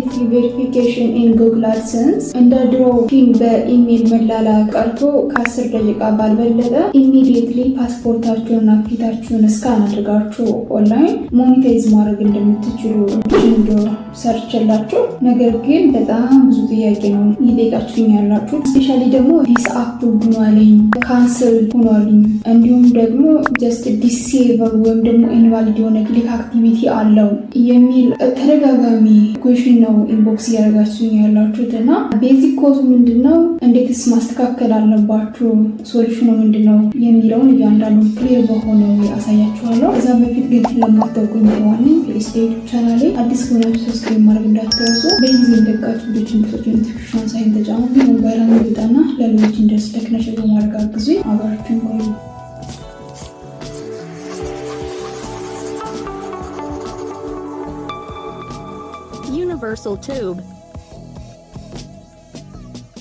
አይዴንቲቲ ቬሪፊኬሽን ኢን ጉግል አድሰንስ እንደ ድሮ ፒን በኢሜል መላላክ ቀርቶ ከ10 ደቂቃ ባልበለጠ ኢሚዲየትሊ ፓስፖርታችሁንና ፊታችሁን እስካን አድርጋችሁ ኦንላይን ሞኔታይዝ ማድረግ እንደምትችሉ ጂንዶ ሰርችላችሁ። ነገር ግን በጣም ብዙ ጥያቄ ነው ይጠይቃችሁኝ ያላችሁ። ስፔሻሊ ደግሞ ዲስ አፕሩቭድ ሆኗልኝ፣ ካንስል ሆኗልኝ፣ እንዲሁም ደግሞ ጀስት ዲሴብል ወይም ደግሞ ኢንቫሊድ የሆነ ክሊክ አክቲቪቲ አለው የሚል ተደጋጋሚ ኩዌሽን ነው ኢንቦክስ እያደረጋችሁኝ ያላችሁት እና ቤዚክ ኮዝ ምንድነው፣ እንዴትስ ማስተካከል አለባችሁ፣ ሶሉሽኑ ምንድነው የሚለውን እያንዳንዱ ክሊር በሆነ አሳያችኋለሁ። ከዛ በፊት ግን ለማታውቁኝ ዋነኝ ዩቲዩብ ቻናሌ አዲስ ሆናችሁ ሰብስክራይብ ማድረግ እንዳትረሱ። በጊዜ እንደቃችሁ ኖቲፊኬሽን ሳይን ተጫኑ። ሞባይል አንገጣና ለሌሎች እንደርስ ተክነሽ በማድረግ አግዙኝ። አብራችሁን ቆዩ። Universal Tube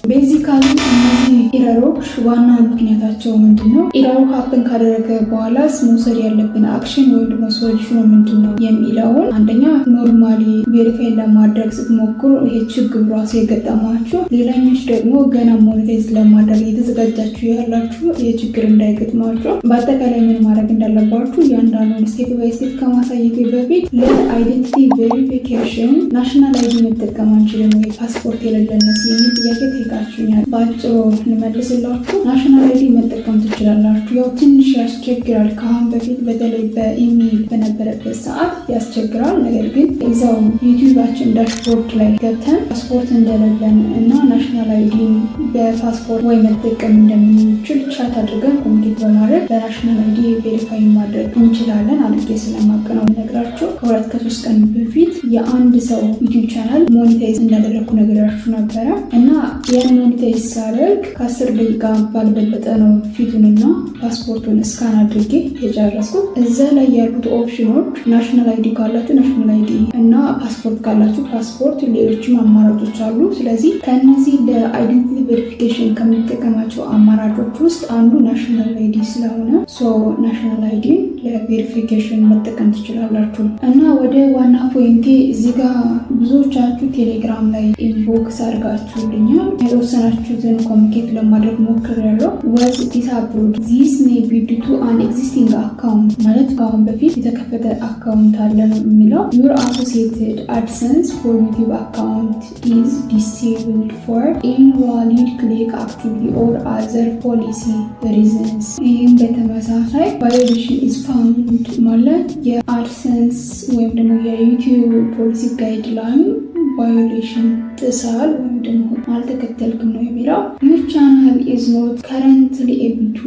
ቤዚካሊ እነዚህ ኢረሮች ዋና ምክንያታቸው ምንድነው? ኢረሩ ሀፕን ካደረገ በኋላስ መውሰድ ያለብን አክሽን ወይም ደግሞ ሶሉሽኑ ምንድነው የሚለውን አንደኛ ኖርማሊ ቬሪፋይ ለማድረግ ስትሞክሩ ይሄ ችግር ራሱ የገጠማችሁ፣ ሌላኞች ደግሞ ገና ሞኔታይዝ ለማድረግ የተዘጋጃችሁ ያላችሁ ይሄ ችግር እንዳይገጥማችሁ በአጠቃላይ ምን ማድረግ እንዳለባችሁ እያንዳንዱን ስቴፕ ባይ ስቴፕ ከማሳየት በፊት ለአይዴንቲቲ ቬሪፊኬሽን ናሽናል አይዲ መጠቀም አንችልም ወይ ፓስፖርት የሌለንስ የሚል ጥያቄ ባጭሩ ልመልስላችሁ። ናሽናል አይዲ መጠቀም ትችላላችሁ። ያው ትንሽ ያስቸግራል። ከአሁን በፊት በተለይ በኢሜል በነበረበት ሰዓት ያስቸግራል። ነገር ግን እዛው ዩቲዩባችን ዳሽቦርድ ላይ ገብተን ፓስፖርት እንደሌለን እና ናሽናል አይዲ በፓስፖርት ወይ መጠቀም እንደምንችል ቻት አድርገን ኮሚኒኬት በማድረግ በናሽናል አይዲ ቬሪፋይ ማድረግ እንችላለን። አድርጌ ስለማውቅ ነው የምነግራችሁ። ከ2-3 ቀን በፊት የአንድ ሰው ዩቲዩብ ቻናል ሞኔታይዝ እንዳደረግኩ ነገራችሁ ነበረ እና ያን ሞኔታይዝ ሳደርግ ከ10 ደቂቃ ባልበለጠ ነው ፊቱንና ፓስፖርቱን እስካን አድርጌ የጨረስኩት። እዛ ላይ ያሉት ኦፕሽኖች ናሽናል አይዲ ካላችሁ ናሽናል አይዲ እና ፓስፖርት ካላችሁ ፓስፖርት፣ ሌሎችም አማራጮች አሉ። ስለዚህ ከነዚህ ለአይዴንቲቲ ቬሪፊኬሽን ከምንጠቀማቸው አማራጮች ውስጥ አንዱ ናሽናል አይዲ ስለሆነ ናሽናል አይዲ ለቬሪፊኬሽን መጠቀም ትችላላችሁ። እና ወደ ዋና ፖይንቴ እዚህ ጋር ብዙዎቻችሁ ቴሌግራም ላይ ኢንቦክስ አድርጋችሁልኛል። የተወሰናችሁትን ኮሚኒኬት ለማድረግ ሞክሬያለሁ። was disapproved. This may be due to an existing account ማለት ከአሁን በፊት የተከፈተ አካውንት አለ ነው የሚለው። your associated AdSense for YouTube account is disabled for invalid click activity or other policy reasons. ይህም በተመሳሳይ violation is found ማለት የአድሰንስ ወይም ደግሞ የዩቲዩብ ፖሊሲ ጋይድላይን ቫዮሌሽን ጥሳል ወይም ደግሞ አልተከተልክም ነው የሚለው። your channel is not currently able to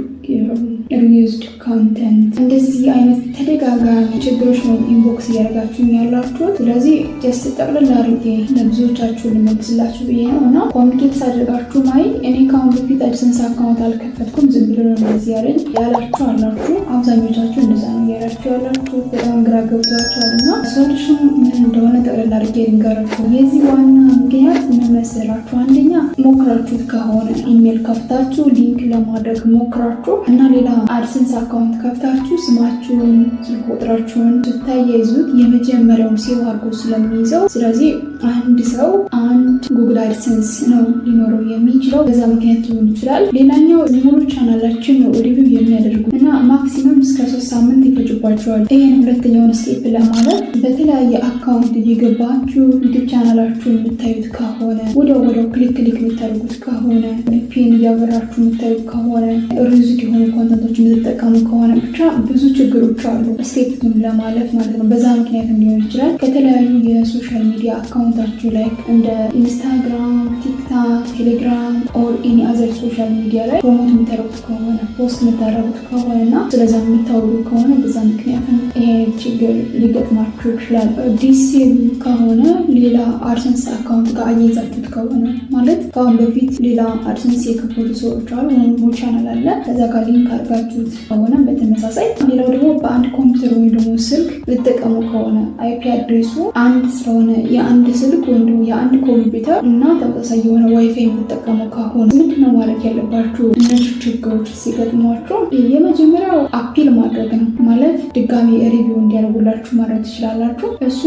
reused content። እንደዚህ አይነት ተደጋጋሚ ችግሮች ነው ኢንቦክስ እያደረጋችሁ ያላችሁት። ስለዚህ ጀስት ጠቅልል አድርጌ ለብዙዎቻችሁ ልመልስላችሁ ብዬ ነው እና ኮሚኒኬት ሳደርጋችሁ ማይ እኔ ካሁን በፊት አድሰንስ አካውንት አልከፈትኩም ዝም ብሎ ነው እንደዚህ ያለኝ ያላችሁ አላችሁ። አብዛኞቻችሁ እንደዛ ነው ያላችሁ ያላችሁ። በጣም ግራ ገብቷችኋል እና ሶሉሽኑ ምን እንደሆነ ጠቅልል አድርጌ ልንገራችሁ። የዚህ ዋና ምክንያት ምን መሰላችሁ? አንደኛ ሞክራችሁት ከሆነ ኢሜል ከፍታችሁ ሊንክ ለማድረግ ሞክራችሁ እና ሌላ አድሰንስ አካውንት ከፍታችሁ ስማችሁን፣ ስልክ ቁጥራችሁን ስታያይዙት የመጀመሪያውን ሴቭ አድርጎ ስለሚይዘው፣ ስለዚህ አንድ ሰው አንድ ጉግል አድሰንስ ነው ሊኖረው የሚችለው። በዛ ምክንያት ሊሆን ይችላል። ሌላኛው ሙሉ ቻናላችን ነው ሪቪው የሚያደርጉ እና ማክሲመም እስከ 3 ሳምንት ይፈጅባቸዋል። ይህን ሁለተኛውን ስቴፕ ለማለት በተለያየ አካውንት እየገባችሁ ዩቲዩብ ቻናላችሁ የምታዩት ከሆነ ወዲያው ክሊክ የምታደርጉት ከሆነ ፒን እያበራችሁ የምታዩት ከሆነ ሪዝድ የሆኑ ኮንተንቶች የምትጠቀሙ ከሆነ ብቻ ብዙ ችግሮች አሉ። ስቴፕን ለማለፍ ማለት ነው። በዛ ምክንያት ሊሆን ይችላል። ከተለያዩ የሶሻል ሚዲያ አካውንታችሁ ላይ እንደ ኢንስታግራም፣ ቲክታክ፣ ቴሌግራም ኦር ኤኒ አዘር ሶሻል ሚዲያ ላይ ፕሮሞት የምታደርጉት ከሆነ ፖስት የምታደርጉት ከሆነ እና ስለዛ የምታወሩ ከሆነ በዛ ምክንያት ይሄ ችግር ሊገጥማችሁ ይችላል። ዲሴብል ከሆነ ሌላ አድሰንስ አካውንት ጋር አያይዛችሁት ከሆነ ማለት ከአሁን በፊት ሌላ አድሰንስ የከፈቱ ሰዎች አሉ፣ ሙሉ ቻናል አለ፣ ከዛ ጋር ሊንክ አድርጋችሁት ከሆነ በተመሳሳይ። ሌላው ደግሞ በአንድ ኮምፒውተር ወይም ደግሞ ስልክ ልትጠቀሙ ከሆነ አይፒ አድሬሱ አንድ ስለሆነ የአንድ ስልክ ወይም ደግሞ የአንድ ኮምፒውተር እና ተመሳሳይ የሆነ ዋይፋይ የምትጠቀሙ ከሆነ ምንድነው ማድረግ ያለባችሁ? እነዚህ ችግሮች ሲገጥሟችሁ የመጀመሪያው አፒል ማድረግ ነው። ማለት ድጋሚ ሪቪው እንዲያደርጉላችሁ ማድረግ ትችላላችሁ። እሱ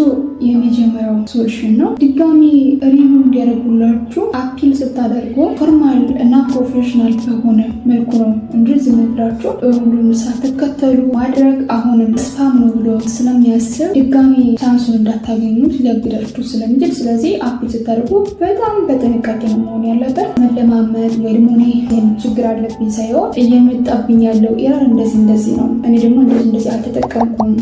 የመጀመሪያው የመጀመሪያው ሶሉሽን ነው። ድጋሚ ሪቪው እንዲያደርጉላችሁ አፒል ስታደርጉ ፎርማል እና ፕሮፌሽናል በሆነ መልኩ ነው እንጂ ዝም ብላችሁ ሁሉም ሳትከተሉ ማድረግ አሁንም ስፓም ነው ብሎ ስለሚያስብ ድጋሚ ቻንሱን እንዳታገኙት ሊያግዳችሁ ስለሚችል፣ ስለዚህ አፒል ስታደርጉ በጣም በጥንቃቄ ነው መሆን ያለበት። መለማመድ ወይ ደግሞ እኔ ችግር አለብኝ ሳይሆን እየመጣብኝ ያለው ኤረር እንደዚህ ነው፣ እኔ ደግሞ እንደዚህ አልተጠቀምኩም፣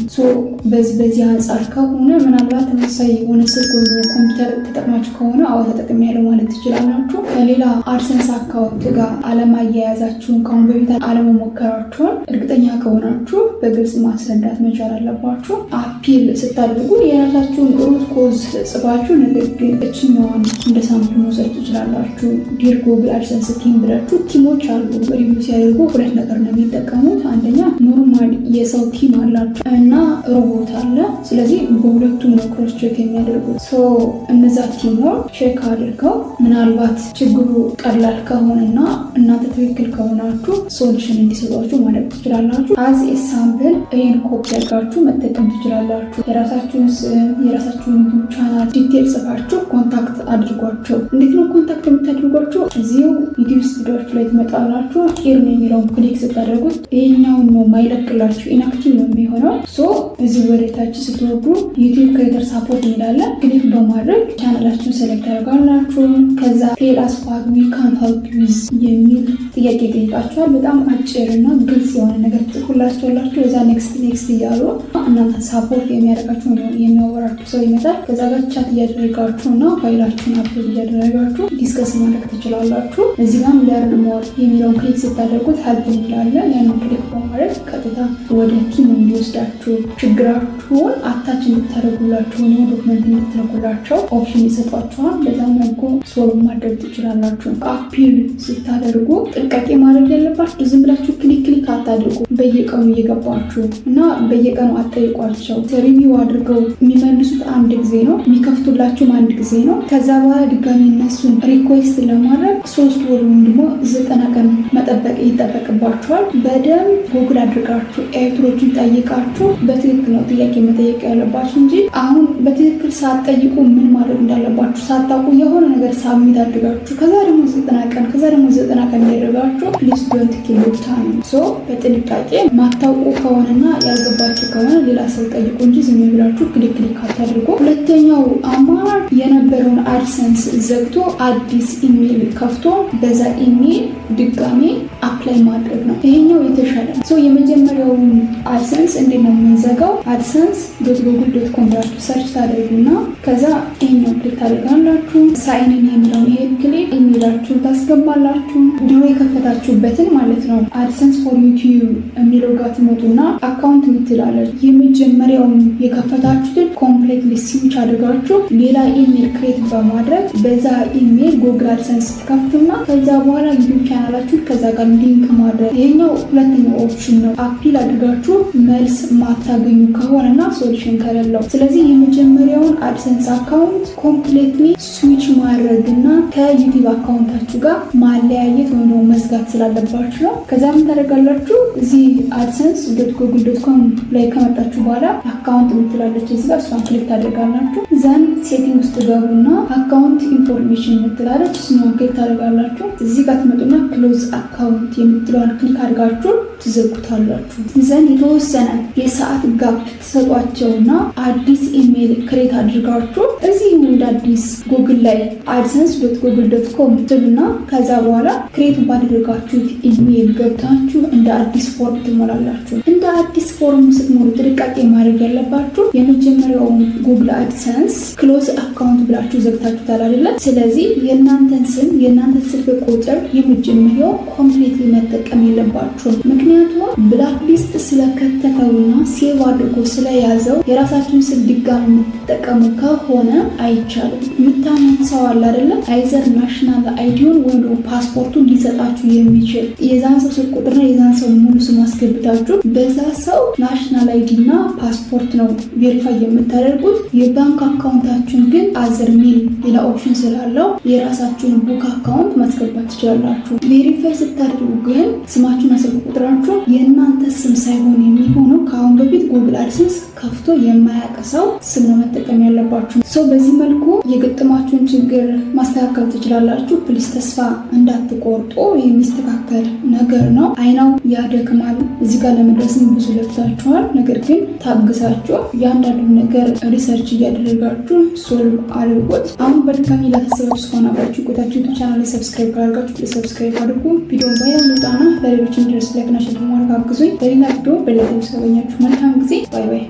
በዚህ አንጻር ከሆነ ምናልባት ተመሳሳይ የሆነ ስልክ ወይ ኮምፒውተር ተጠቅማችሁ ከሆነ አዎ ተጠቅም ያለው ማለት ትችላላችሁ። ከሌላ አድሰንስ አካውንት ጋር አለማያያዛችሁን ከአሁን በፊት አለመሞከራችሁን እርግጠኛ ከሆናችሁ በግልጽ ማስረዳት መቻል አለባችሁ። አፒል ስታደርጉ የራሳችሁን ሩት ኮዝ ጽፋችሁ ነገር ግን እችኛዋን እንደ ሳምፕል መውሰድ ትችላላችሁ። ዲር ጉግል አድሰንስ ቲም ብላችሁ ቲሞች አሉ ሪቪው ሲያደርጉ ሁለት ነገር ነው የሚጠቀሙት። አንደኛ ኖርማል የሰው ቲም አላቸው እና ሮቦት አለ። ስለዚህ በሁለቱም ነው ክሮስ ቼክ የሚያደርጉት። እነዛ ቲሞች ቼክ አድርገው ምናልባት ችግሩ ቀላል ከሆነና እናንተ ትክክል ከሆናችሁ ሶሉሽን እንዲሰጧችሁ ማድረግ ትችላላችሁ። አዝ ሳምፕል ይህን ኮፒ አድርጋችሁ መጠቀም ትችላላችሁ። የራሳችሁን ስም፣ የራሳችሁን ቻናል ዲቴል ጽፋችሁ ኮንታክት አድርጓቸው። እንዴት ነው ኮንታክት የምታደርጓቸው? እዚሁ ቪዲዮ ስቱዲዮች ላይ ትመጣላችሁ። ሂር ነው የሚለውን ክሊክ ስታደርጉት ይሄኛውን ነው ማይለቅላችሁ፣ ኢንአክቲቭ ነው የሚሆነው። እዚህ ወደታች ስትወርዱ ዩቲዩብ ክሬተር ሳፖርት እንላለን። ክሊክ በማድረግ ቻናላችሁን ሴሌክት ያደርጋላችሁ። ከዛ ቴል አስ ዋት ዊ ካን ሄልፕ ዊዝ የሚል ጥያቄ ጠይቃችኋል። በጣም አጭር እና ግልጽ የሆነ ነገር ትጽፉላችኋላችሁ። እዛ ኔክስት እያሉ እናንተ ሳፖርት የሚያደርጋችሁ የሚያወራችሁ ሰው ይመጣል። ከዛ ጋር ቻት እያደረጋችሁ እና ፋይላችሁን አፕሎድ እያደረጋችሁ ዲስከስ ማድረግ ትችላላችሁ። እዚህ ጋር ለርን ሞር የሚለውን ክሊክ ስታደርጉት ሄልፕ እንላለን። ያንን ክሊክ በማድረግ ቀጥታ ወደ ቲም እንዲወስዳችሁ ችግራችሁን አታች እንድታደርጉላችሁ ነው ዶክመንት እንድትልኩላቸው ኦፕሽን ይሰጧችኋል። በዛ መልኩ ሶልቭ ማድረግ ትችላላችሁ። አፒል ስታደርጉ ጥንቃቄ ማድረግ ያለባችሁ ዝም ብላችሁ ክሊክ አታድርጉ። በየቀኑ እየገባችሁ እና በየቀኑ አጠይቋቸው። ሪቪው አድርገው የሚመልሱት አንድ ጊዜ ነው፣ የሚከፍቱላችሁም አንድ ጊዜ ነው። ከዛ በኋላ ድጋሚ እነሱን ሪኩዌስት ለማድረግ 3 ወር ወይም ደግሞ 90 ቀን መጠበቅ ይጠበቅባችኋል። በደንብ ጉግል አድርጋችሁ ኤርትሮችን ጠይቃችሁ በትክክል ነው ጥያቄ መጠየቅ ያለባችሁ እንጂ አሁን በትክክል ሳትጠይቁ ምን ማድረግ እንዳለባችሁ ሳታውቁ የሆነ ነገር ሳሚት አድርጋችሁ ከዛ ደግሞ 90 ቀን ያደርጋችሁ ፕሊዝ ዶንት ኪል ዮር ታይም። በጥንቃቄ ማታውቁ ከሆነና ያልገባችሁ ከሆነ ሌላ ሰው ጠይቁ እንጂ ዝም ብላችሁ ክሊክ አታድርጉ። ሁለተኛው አማራጭ የነበረውን አድሰንስ ዘግቶ አዲስ ኢሜል ከፍቶ በዛ ኢሜል ድጋሜ አፕላይ ማድረግ ነው። ይሄኛው የተሻለ ነው። የመጀመሪያውን አድሰንስ እንዴት ነው የምንዘጋው? adsense.google.com ብላችሁ ሰርች ታደርጉና ከዛ ይሄኛው ክሊክ ታደርጋላችሁ። ሳይንን የሚለውን ይሄን ክሊክ ኢሜላችሁን ታስገባላችሁ። ድሮ የከፈታችሁበትን ማለት ነው። አድሰንስ ፎር ዩቲዩብ የሚለው ጋር ትመጡና አካውንት ምትላለች። የመጀመሪያውን የከፈታችሁትን ኮምፕሌትሊ ስዊች አድርጋችሁ ሌላ ኢሜል ክሬት በማድረግ በዛ ኢሜል ጉግል አድሰንስ ትከፍቱና ከዛ በኋላ ዩቲዩብ ቻናላችሁን ከዛ ጋር ሊንክ ማድረግ። ይሄኛው ሁለተኛው ኦፕሽን ነው። አፒል አድርጋችሁ መልስ ማታገኙ ከሆነና ሶሉሽን ከሌለው፣ ስለዚህ የመጀመሪያውን አድሰንስ አካውንት ኮምፕሌትሊ ስዊች ማድረግና ከዩቲዩብ አካውንታችሁ ጋር ማለያየት ወይ ነው መዝጋት ስላለባችሁ ነው። ከዛ ምን ታደርጋላችሁ? እዚህ adsense.google.com ላይ ከመጣችሁ በኋላ አካውንት ምትላለች እዚህ ጋር እሷን ክሊክ ታደርጋላችሁ። ዘን ሴቲንግ ውስጥ ገቡና አካውንት ኢንፎርሜሽን ምትላለች እሷን ክሊክ ታደርጋላችሁ። እዚህ ጋር ትመጡና ክሎዝ አካውንት የምትለዋን ክሊክ አድርጋችሁ ትዘጉታላችሁ። ዘን የተወሰነ የሰዓት ጋፕ ትሰጧቸውና አዲስ ኢሜል ክሬት አድርጋችሁ እዚህ እንደ አዲስ ጉግል ላይ adsense.google.com ትሉና ከዛ በኋላ ክሬት ባደረጋችሁት ኢሜል ገብታችሁ እንደ አዲስ ፎርም ትሞላላችሁ። እንደ አዲስ ፎርም ስትሞሉ ጥንቃቄ ማድረግ ያለባችሁ የመጀመሪያውን ጉግል አድሰንስ ክሎዝ አካውንት ብላችሁ ዘግታችሁታል አይደለ? ስለዚህ የእናንተን ስም የእናንተን ስልክ ቁጥር የመጀመሪያው ኮምፕሊትሊ መጠቀም የለባችሁም። ምክንያቱም ብላክ ሊስት ስለከተተውና ሴቭ አድርጎ ስለያዘው የራሳችሁን ስም ድጋሚ የምትጠቀሙ ከሆነ አይቻልም። የምታምኑት ሰው አለ አይደለ? አይዘር ናሽናል አይዲውን ወይም ፓስፖርቱን ሊሰጣችሁ የሚችል የዛን ሰው ስልክ ቁጥርና የዛን ሰው ሙሉ ስም አስገብታችሁ በዛ ሰው ናሽናል አይዲ እና ፓስፖርት ነው ቬሪፋይ የምታደርጉት። የባንክ አካውንታችሁን ግን አዘር ሚል ሌላ ኦፕሽን ስላለው የራሳችሁን ቡክ አካውንት ማስገባት ትችላላችሁ። ቬሪፋይ ስታደርጉ ግን ስማችሁና ስልክ ቁጥራችሁ የእናንተ ስም ሳይሆን የሚሆነው ከአሁን በፊት ጉግል አድሰንስ ከፍቶ የማያውቅ ሰው ስም ነው መጠቀም ያለባችሁ። በዚህ መልኩ የገጠማችሁን ችግር ማስተካከል ትችላላችሁ። ፕሊስ ተስፋ እንዳትቆርጡ፣ የሚስተካከል ነገር ነው። አይናው ያደክማል። እዚህ ጋር ለመድረስም ብዙ ለፍታችኋል። ነገር ግን ታግሳችሁ እያንዳንዱ ነገር ሪሰርች እያደረጋችሁ ሶልቭ አድርጉት። አሁን በድጋሚ ላተሰባችሁ እስከሆነ አብራችሁ ቆይታችሁ ዩቱብ ቻናል ላይ ሰብስክራይብ ካላደረጋችሁ ሰብስክራይብ አድርጉ። ቪዲዮ ቫይራል ይወጣና ለሌሎች እንዲደርስ ላይክ እና ሼር በማድረግ አግዙኝ። በሌላ ቪዲዮ በሌላ ሰው ያገኛችሁ። መልካም ጊዜ። ባይ ባይ።